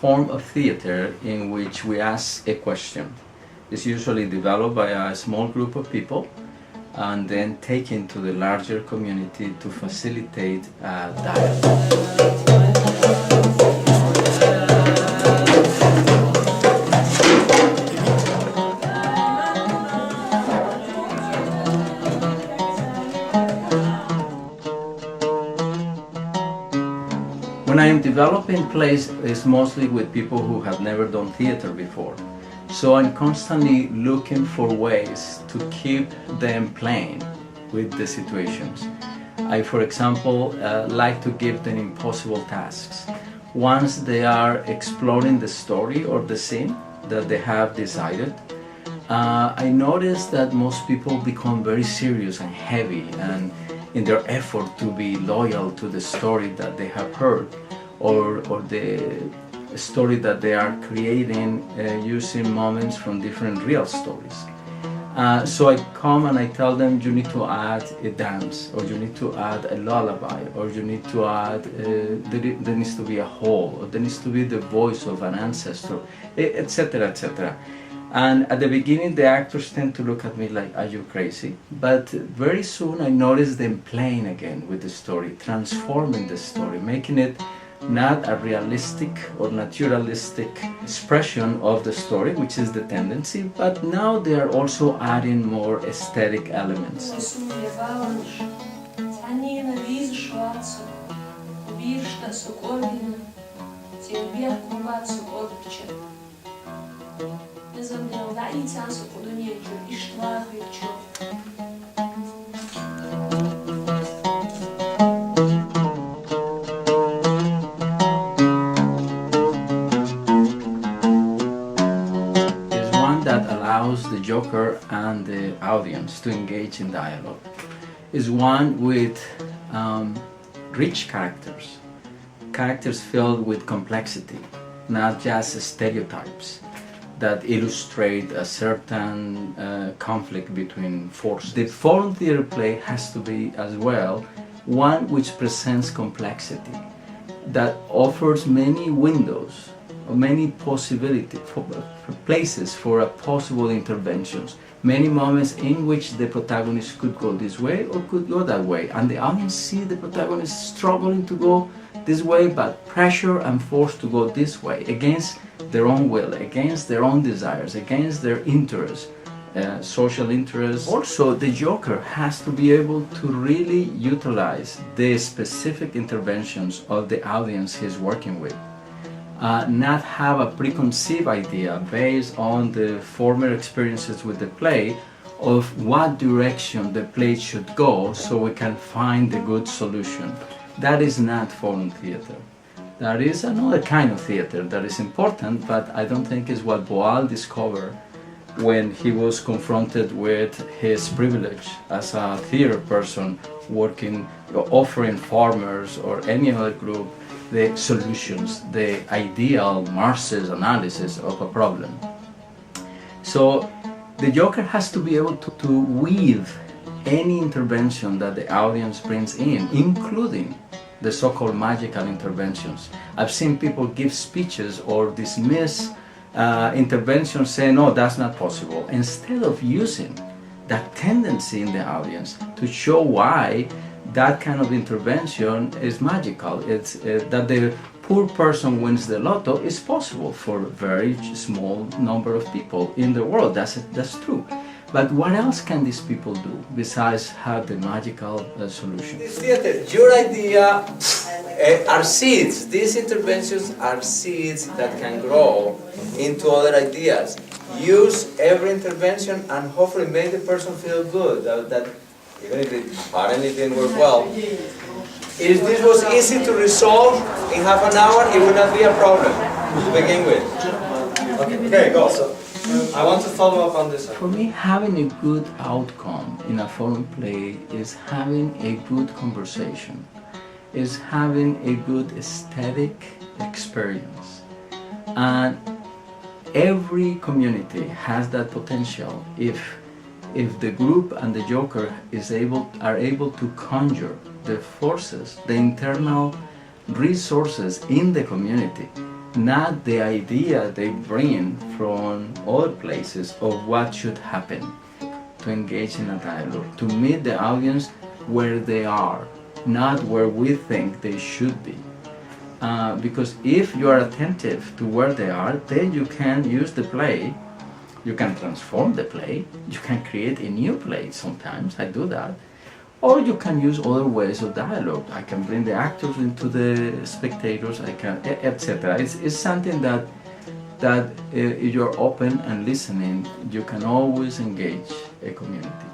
form of theater in which we ask a question. It's usually developed by a small group of people and then taken to the larger community to facilitate dialogue. When I am developing plays, it's mostly with people who have never done theater before. So I'm constantly looking for ways to keep them playing with the situations. I, for example, like to give them impossible tasks. Once they are exploring the story or the scene that they have decided, I notice that most people become very serious and heavy and in their effort to be loyal to the story that they have heard or the story that they are creating using moments from different real stories. So I come and I tell them you need to add a dance, or you need to add a lullaby, or you need to add, there needs to be a hole, or there needs to be the voice of an ancestor, etc., etc. And at the beginning the actors tend to look at me like, are you crazy? But very soon I notice them playing again with the story, transforming the story, making it not a realistic or naturalistic expression of the story, which is the tendency, but now they are also adding more aesthetic elements. The Joker and the audience to engage in dialogue is one with rich characters filled with complexity, not just stereotypes that illustrate a certain conflict between forces. The foreign theater play has to be as well one which presents complexity, that offers many windows, many possibilities, places for possible interventions, many moments in which the protagonist could go this way or could go that way, and the audience see the protagonist struggling to go this way but pressure and forced to go this way against their own will, against their own desires, against their interests, social interests. Also, the Joker has to be able to really utilize the specific interventions of the audience he's working with. Not have a preconceived idea based on the former experiences with the play of what direction the play should go so we can find a good solution. That is not foreign theater. That is another kind of theater that is important, but I don't think is what Boal discovered when he was confronted with his privilege as a theater person working, offering farmers or any other group the solutions, the ideal Marxist analysis of a problem. So the Joker has to be able to weave any intervention that the audience brings in, including the so-called magical interventions. I've seen people give speeches or dismiss interventions saying, no, that's not possible, instead of using that tendency in the audience to show why that kind of intervention is magical. It's that the poor person wins the lotto is possible for a very small number of people in the world. That's true. But what else can these people do besides have the magical solution? This theater, your idea are seeds. These interventions are seeds that can grow into other ideas. Use every intervention and hopefully make the person feel good. That even if it apparently didn't work well, if this was easy to resolve in half an hour, it would not be a problem to begin with. Okay, go. So, I want to follow up on this. For me, having a good outcome in a foreign play is having a good conversation, is having a good aesthetic experience. And every community has that potential if the group and the Joker are able to conjure the forces, the internal resources in the community not the idea they bring from other places of what should happen, to engage in a dialogue, to meet the audience where they are, not where we think they should be. Because if you are attentive to where they are, then you can use the play, you can transform the play, you can create a new play sometimes, I do that. Or you can use other ways of dialogue. I can bring the actors into the spectators, I can, etc. It's something that if you're open and listening, you can always engage a community.